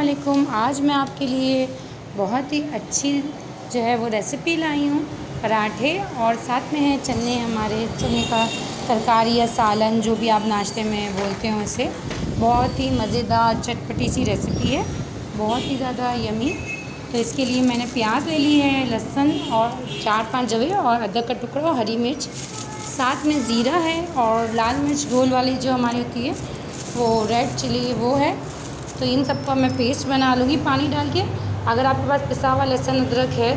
अस्सलामुअलैकुम। आज मैं आपके लिए बहुत ही अच्छी जो है वो रेसिपी लाई हूँ, पराठे और साथ में है चने, हमारे चने का तरकारी या सालन, जो भी आप नाश्ते में बोलते हो उसे। बहुत ही मज़ेदार चटपटी सी रेसिपी है, बहुत ही ज़्यादा यमी। तो इसके लिए मैंने प्याज ले ली है, लहसुन और 4-5 जवे और अदरक का टुकड़ा और हरी मिर्च, साथ में ज़ीरा है और लाल मिर्च गोल वाली जो हमारी होती है वो रेड चिली वो है। तो इन सबका मैं पेस्ट बना लूँगी पानी डाल के। अगर आपके पास पिसा हुआ लहसुन अदरक है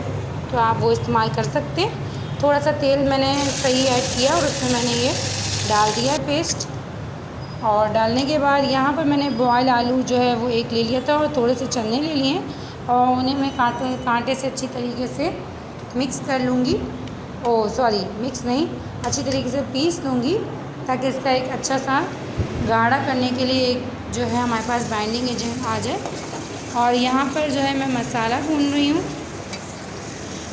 तो आप वो इस्तेमाल कर सकते हैं। थोड़ा सा तेल मैंने सही ऐड किया और उसमें मैंने ये डाल दिया है पेस्ट। और डालने के बाद यहाँ पर मैंने बॉयल आलू जो है वो एक ले लिया था और थोड़े से चने ले लिए और उन्हें मैं कांटे से अच्छी तरीके से मिक्स कर लूँगी। मिक्स नहीं, अच्छी तरीके से पीस लूँगी ताकि इसका एक अच्छा सा गाढ़ा करने के लिए एक जो है हमारे पास बाइंडिंग एजेंट आ जाए। और यहाँ पर जो है मैं मसाला भून रही हूँ,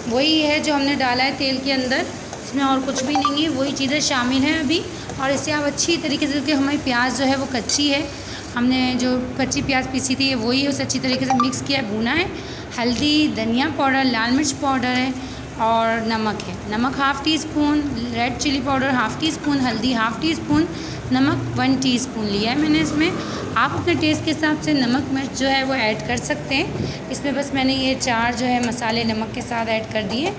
वही है जो हमने डाला है तेल के अंदर, इसमें और कुछ भी नहीं है, वही चीज़ें शामिल हैं अभी। और इसे आप अच्छी तरीके से, क्योंकि हमारी प्याज जो है वो कच्ची है, हमने जो कच्ची प्याज पीसी थी वही उसे अच्छी तरीके से मिक्स किया, भुना है। हल्दी, धनिया पाउडर, लाल मिर्च पाउडर है और नमक है। नमक half teaspoon, red chili powder half teaspoon, हल्दी हाफ़ टी स्पून, नमक 1 टीस्पून लिया है मैंने। इसमें आप अपने टेस्ट के हिसाब से नमक मिर्च जो है वो ऐड कर सकते हैं। इसमें बस मैंने ये 4 जो है मसाले नमक के साथ ऐड कर दिए,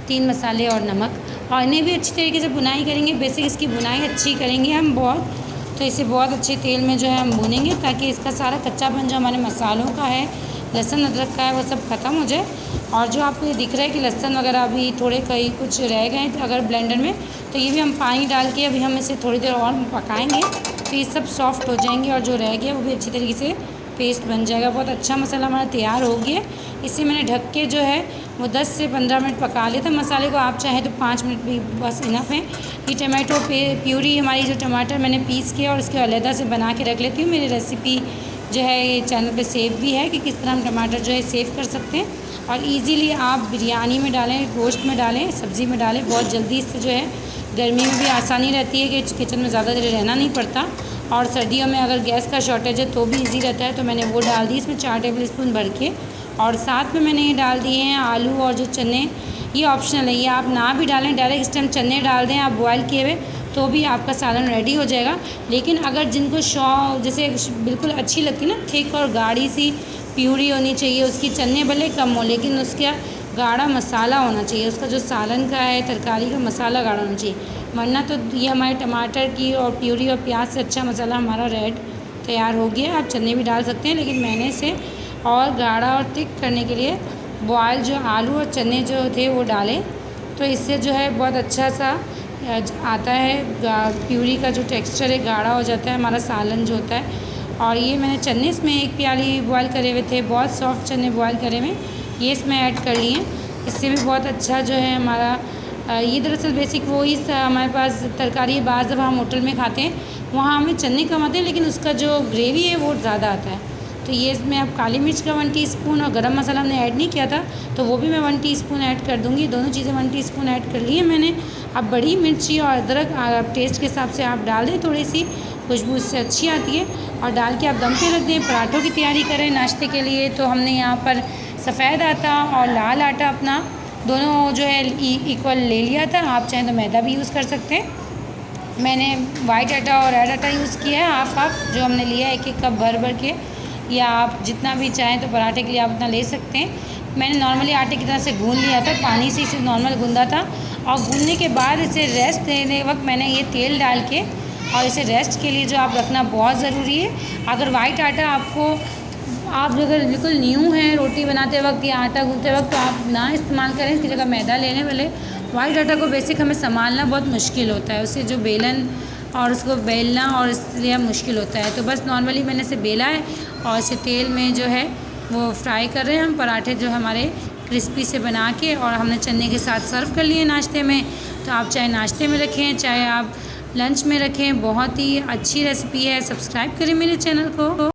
3 मसाले और नमक। और इन्हें भी अच्छी तरीके से भुनाई करेंगे, बेसिक इसकी भुनाई अच्छी करेंगे हम बहुत। तो इसे बहुत अच्छे तेल में जो है हम भूनेंगे ताकि इसका सारा कच्चापन जो हमारे मसालों का है, लहसुन अदरक का है, वो सब ख़त्म हो जाए। और जो आपको ये दिख रहा है कि लहसुन वगैरह अभी थोड़े कहीं कुछ रह गए हैं अगर ब्लेंडर में, तो ये भी हम पानी डाल के अभी हम इसे थोड़ी देर और पकाएंगे तो ये सब सॉफ्ट हो जाएंगे और जो रह गया वो भी अच्छी तरीके से पेस्ट बन जाएगा। बहुत अच्छा मसाला हमारा तैयार हो गया। इसे मैंने ढक के जो है वो 10 से 15 मिनट पका लिया था मसाले को। आप चाहें तो 5 मिनट भी बस इनफ है। ये टमाटो प्यूरी हमारी जो टमाटर मैंने पीस के और उसके अलहदा से बना के रख लेती हूँ। मेरी रेसिपी जो है ये चैनल पे सेव भी है कि किस तरह हम टमाटर जो है सेव कर सकते हैं। और इजीली आप बिरयानी में डालें, गोश्त में डालें, सब्ज़ी में डालें, बहुत जल्दी इससे जो है गर्मी में भी आसानी रहती है कि किचन में ज़्यादा देर रहना नहीं पड़ता। और सर्दियों में अगर गैस का शॉर्टेज है तो भी इजी रहता है। तो मैंने वो डाल दी इसमें 4 टेबल स्पून भर के। और साथ में मैंने ये डाल दिए हैं आलू और जो चने, ये ऑप्शनल है, ये आप ना भी डालें, डायरेक्ट इस टाइम चने डाल दें आप बॉयल किए हुए तो भी आपका सालन रेडी हो जाएगा। लेकिन अगर जिनको जैसे बिल्कुल अच्छी लगती है ना, थिक और गाढ़ी सी प्यूरी होनी चाहिए उसकी, चने भले कम हो लेकिन उसका गाढ़ा मसाला होना चाहिए, उसका जो सालन का है तरकारी का मसाला गाढ़ा होना चाहिए, वरना तो ये हमारे टमाटर की और प्यूरी और प्याज से अच्छा मसाला हमारा रेड तैयार हो गया। आप चने भी डाल सकते हैं, लेकिन मैंने इसे और गाढ़ा और थिक करने के लिए बॉयल जो आलू और चने जो थे वो डाले, तो इससे जो है बहुत अच्छा सा आता है, प्यूरी का जो टेक्सचर है गाढ़ा हो जाता है हमारा सालन जो होता है। और ये मैंने चने इसमें 1 प्याली बॉयल करे हुए थे, बहुत सॉफ्ट चने बॉयल करे हुए, ये इसमें ऐड कर लिए। इससे भी बहुत अच्छा जो है हमारा ये दरअसल बेसिक वो ही हमारे पास तरकारी बाज़ जब हम होटल में खाते हैं वहाँ हमें चने कम आते हैं लेकिन उसका जो ग्रेवी है वो ज़्यादा आता है। तो ये इसमें अब काली मिर्च का 1 टीस्पून और गरम मसाला हमने ऐड नहीं किया था तो वो भी मैं 1 टीस्पून ऐड कर दूँगी। दोनों चीज़ें 1 टीस्पून ऐड कर ली है मैंने। अब बड़ी मिर्ची और अदरक टेस्ट के हिसाब से आप डाल दें, थोड़ी सी खुशबू इससे अच्छी आती है। और डाल के आप दम पे रख दें। पराठों की तैयारी करें नाश्ते के लिए, तो हमने यहाँ पर सफ़ेद आटा और लाल आटा अपना दोनों जो है इक्वल ले लिया था। आप चाहें तो मैदा भी यूज़ कर सकते हैं। मैंने वाइट आटा और रेड आटा यूज़ किया है, हाफ़ जो हमने लिया है 1-1 कप भर के, या आप जितना भी चाहें तो पराठे के लिए आप उतना ले सकते हैं। मैंने नॉर्मली आटे की तरह से गूँध लिया था, पानी से इसे नॉर्मल गूँधा था। और गूँधने के बाद इसे रेस्ट देने वक्त मैंने ये तेल डाल के और इसे रेस्ट के लिए जो आप रखना बहुत ज़रूरी है। अगर वाइट आटा आप अगर बिल्कुल न्यू हैं रोटी बनाते वक्त या आटा गूँथते वक्त तो आप ना इस्तेमाल करें, इसकी जगह मैदा लेने वाले। वाइट आटा को बेसिक हमें संभालना बहुत मुश्किल होता है, उसे जो बेलन और उसको बेलना और इसलिए मुश्किल होता है। तो बस नॉर्मली मैंने इसे बेला है और इसे तेल में जो है वो फ्राई कर रहे हैं हम पराठे जो हमारे क्रिस्पी से बना के, और हमने चने के साथ सर्व कर लिए नाश्ते में। तो आप चाहे नाश्ते में रखें चाहे आप लंच में रखें, बहुत ही अच्छी रेसिपी है। सब्सक्राइब करें मेरे चैनल को।